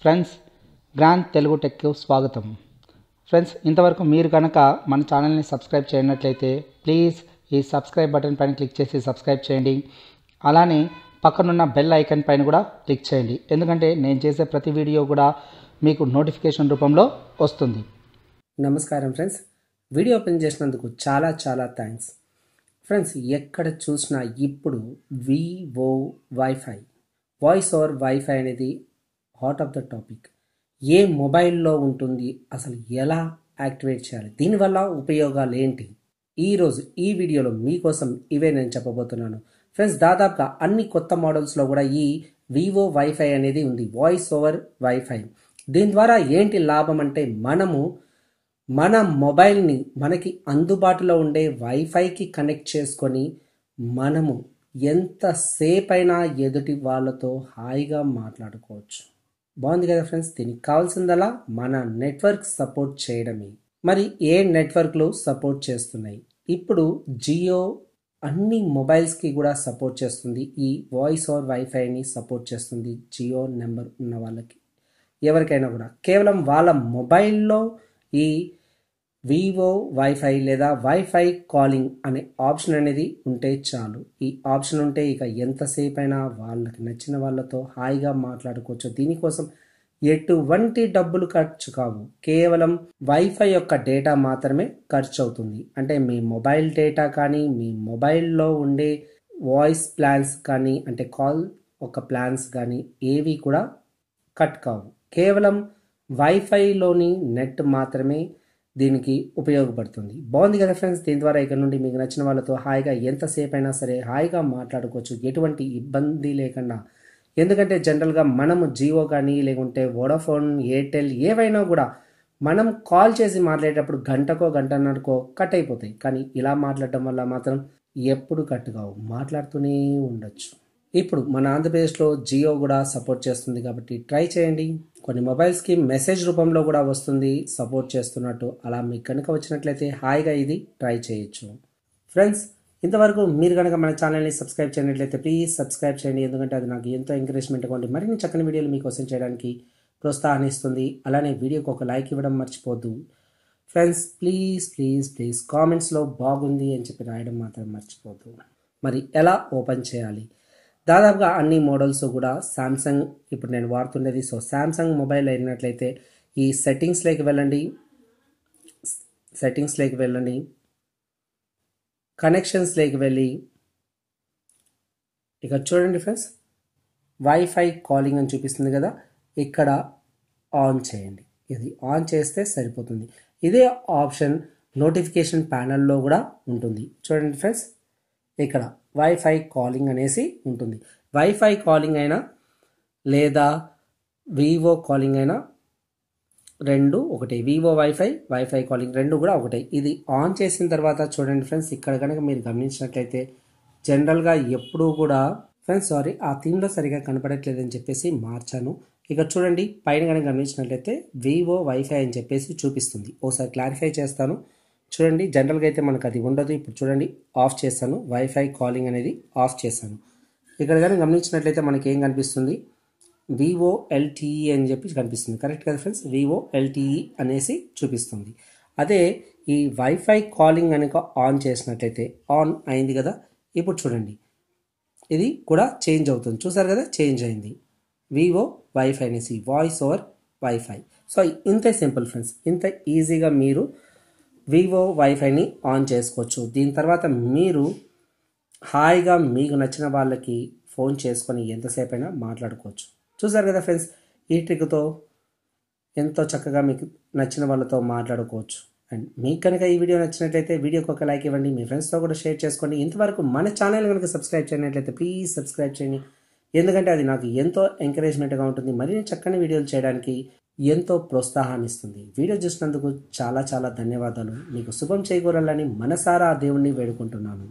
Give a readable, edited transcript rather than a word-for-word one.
Friends, grand Telugu టెక్కు స్వాగతం. Friends, ఇంతవరకు మీరు కనుక మన ఛానల్ని సబ్స్క్రైబ్ చేయనట్లయితే ప్లీజ్ ఈ సబ్స్క్రైబ్ బటన్ పైన క్లిక్ చేసి సబ్స్క్రైబ్ చేయండి. అలానే పక్కనున్న బెల్ ఐకాన్ పైన కూడా క్లిక్ చేయండి, ఎందుకంటే నేను చేసే ప్రతి వీడియో కూడా మీకు నోటిఫికేషన్ రూపంలో వస్తుంది. నమస్కారం ఫ్రెండ్స్, వీడియో ఓపెన్ చేసినందుకు చాలా థ్యాంక్స్. ఫ్రెండ్స్, ఎక్కడ చూసినా ఇప్పుడు VOWiFi వాయిస్ ఓవర్ వైఫై అనేది హాట్ ఆఫ్ ద టాపిక్. ఏ మొబైల్లో ఉంటుంది, అసలు ఎలా యాక్టివేట్ చేయాలి, దీనివల్ల ఉపయోగాలు ఏంటి, ఈరోజు ఈ వీడియోలో మీకోసం ఇవే నేను చెప్పబోతున్నాను. ఫ్రెండ్స్, దాదాపుగా అన్ని కొత్త మోడల్స్లో కూడా ఈ VOWiFi అనేది ఉంది, వాయిస్ ఓవర్ వైఫై. దీని ద్వారా ఏంటి లాభం అంటే మన మొబైల్ని మనకి అందుబాటులో ఉండే వైఫైకి కనెక్ట్ చేసుకొని మనము ఎంతసేపు అయినా ఎదుటి వాళ్ళతో హాయిగా మాట్లాడుకోవచ్చు. బాగుంది కదా ఫ్రెండ్స్. దీనికి కావాల్సిందలా మన నెట్వర్క్ సపోర్ట్ చేయడమే. మరి ఏ నెట్వర్క్లు సపోర్ట్ చేస్తున్నాయి? ఇప్పుడు జియో అన్ని మొబైల్స్కి కూడా సపోర్ట్ చేస్తుంది. ఈ వాయిస్ ఓవర్ వైఫైని సపోర్ట్ చేస్తుంది. జియో నెంబర్ ఉన్న వాళ్ళకి ఎవరికైనా కూడా కేవలం వాళ్ళ మొబైల్లో ఈ VOWiFi లేదా వైఫై కాలింగ్ అనే ఆప్షన్ అనేది ఉంటే చాలు. ఈ ఆప్షన్ ఉంటే ఇక ఎంతసేపు అయినా వాళ్ళకి నచ్చిన వాళ్ళతో హాయిగా మాట్లాడుకోవచ్చు. దీనికోసం ఎటువంటి డబ్బులు ఖర్చు కావు, కేవలం వైఫై యొక్క డేటా మాత్రమే ఖర్చు అవుతుంది. అంటే మీ మొబైల్ డేటా కానీ, మీ మొబైల్లో ఉండే వాయిస్ ప్లాన్స్ కానీ, అంటే కాల్ ఒక ప్లాన్స్ కానీ ఏవి కూడా కట్ కావు. కేవలం వైఫైలోని నెట్ మాత్రమే దీనికి ఉపయోగపడుతుంది. బాగుంది కదా ఫ్రెండ్స్. దీని ద్వారా ఇక్కడ నుండి మీకు నచ్చిన వాళ్ళతో హాయిగా ఎంతసేపు అయినా సరే హాయిగా మాట్లాడుకోవచ్చు, ఎటువంటి ఇబ్బంది లేకుండా. ఎందుకంటే జనరల్గా మనము జియో కానీ లేకుంటే వోడాఫోన్, ఎయిర్టెల్ ఏవైనా కూడా మనం కాల్ చేసి మాట్లాడేటప్పుడు గంటన్నరకో కట్ అయిపోతాయి. కానీ ఇలా మాట్లాడటం వల్ల మాత్రం ఎప్పుడు కట్ కావు, మాట్లాడుతూనే ఉండొచ్చు. ఇప్పుడు మన ఆంధ్రప్రదేశ్లో జియో కూడా సపోర్ట్ చేస్తుంది కాబట్టి ట్రై చేయండి. కొన్ని మొబైల్స్కి మెసేజ్ రూపంలో కూడా వస్తుంది సపోర్ట్ చేస్తున్నట్టు. అలా మీకు కనుక వచ్చినట్లయితే హాయిగా ఇది ట్రై చేయొచ్చు. ఫ్రెండ్స్, ఇంతవరకు మీరు కనుక మన ఛానల్ని సబ్స్క్రైబ్ చేయనట్లయితే ప్లీజ్ సబ్స్క్రైబ్ చేయండి, ఎందుకంటే అది నాకు ఎంతో ఎంకరేజ్మెంట్గా ఉండి మరిన్ని చక్కని వీడియోలు మీకోసం చేయడానికి ప్రోత్సాహాన్నిస్తుంది. అలానే వీడియోకి ఒక లైక్ ఇవ్వడం మర్చిపోద్దు. ఫ్రెండ్స్, ప్లీజ్ కామెంట్స్లో బాగుంది అని చెప్పి రాయడం మాత్రం మర్చిపోద్దు. మరి ఎలా ఓపెన్ చేయాలి? దాదాపుగా అన్ని మోడల్స్ కూడా శాంసంగ్ ఇప్పుడు నేను వాడుతుండేది. సో శాంసంగ్ మొబైల్ అయినట్లయితే ఈ సెట్టింగ్స్లోకి వెళ్ళండి, కనెక్షన్స్లోకి వెళ్ళి ఇక చూడండి ఫ్రెండ్స్, వైఫై కాలింగ్ అని చూపిస్తుంది కదా, ఇక్కడ ఆన్ చేయండి. ఇది ఆన్ చేస్తే సరిపోతుంది. ఇదే ఆప్షన్ నోటిఫికేషన్ ప్యానల్లో కూడా ఉంటుంది. చూడండి ఫ్రెండ్స్, ఇక్కడ వైఫై కాలింగ్ అనేసి ఉంటుంది. వైఫై కాలింగ్ అయినా లేదా వివో కాలింగ్ అయినా రెండు ఒకటే. వైఫై కాలింగ్ రెండు కూడా ఒకటే. ఇది ఆన్ చేసిన తర్వాత చూడండి ఫ్రెండ్స్, ఇక్కడ కనుక మీరు గమనించినట్లయితే జనరల్గా ఎప్పుడూ కూడా ఫ్రెండ్స్ ఆ థీమ్లో సరిగా కనపడట్లేదని చెప్పేసి మార్చాను. ఇక చూడండి, పైన కనుక గమనించినట్లయితే VOWiFi అని చెప్పేసి చూపిస్తుంది. ఒకసారి క్లారిఫై చేస్తాను. చూడండి, జనరల్గా అయితే మనకు అది ఉండదు. ఇప్పుడు చూడండి, ఆఫ్ చేస్తాను. వైఫై కాలింగ్ అనేది ఆఫ్ చేశాను. ఇక్కడ కానీ గమనించినట్లయితే మనకి ఏం కనిపిస్తుంది? VOLTE అని చెప్పి కనిపిస్తుంది. కరెక్ట్ కదా ఫ్రెండ్స్? VOLTE అనేసి చూపిస్తుంది. అదే ఈ వైఫై కాలింగ్ కనుక ఆన్ చేసినట్లయితే ఆన్ అయింది కదా. ఇప్పుడు చూడండి, ఇది కూడా చేంజ్ అవుతుంది. చూసారు కదా, చేంజ్ అయింది. VOWiFi అనేసి వాయిస్ ఓవర్ వైఫై. సో ఇంతే సింపుల్ ఫ్రెండ్స్, ఇంత ఈజీగా మీరు VOWiFiని ఆన్ చేసుకోవచ్చు. దీని తర్వాత మీరు హాయిగా మీకు నచ్చిన వాళ్ళకి ఫోన్ చేసుకొని ఎంతసేపు అయినా మాట్లాడుకోవచ్చు. చూసారు కదా ఫ్రెండ్స్, ఈ ట్రిక్తో ఎంతో చక్కగా మీకు నచ్చిన వాళ్ళతో మాట్లాడుకోవచ్చు. అండ్ మీకు కనుక ఈ వీడియో నచ్చినట్లయితే వీడియోకి ఒక లైక్ ఇవ్వండి, మీ ఫ్రెండ్స్తో కూడా షేర్ చేసుకోండి. ఇంతవరకు మన ఛానల్ కనుక సబ్స్క్రైబ్ చేయనట్లయితే ప్లీజ్ సబ్స్క్రైబ్ చేయండి, ఎందుకంటే అది నాకు ఎంతో ఎంకరేజ్మెంట్గా ఉంటుంది. మరిన్ని చక్కని వీడియోలు చేయడానికి ఎంతో ప్రోత్సాహాన్ని ఇస్తుంది. వీడియో చూసినందుకు చాలా ధన్యవాదాలు. మీకు శుభం చేకూరాలని మనసారా ఆ దేవుణ్ణి వేడుకుంటున్నాను.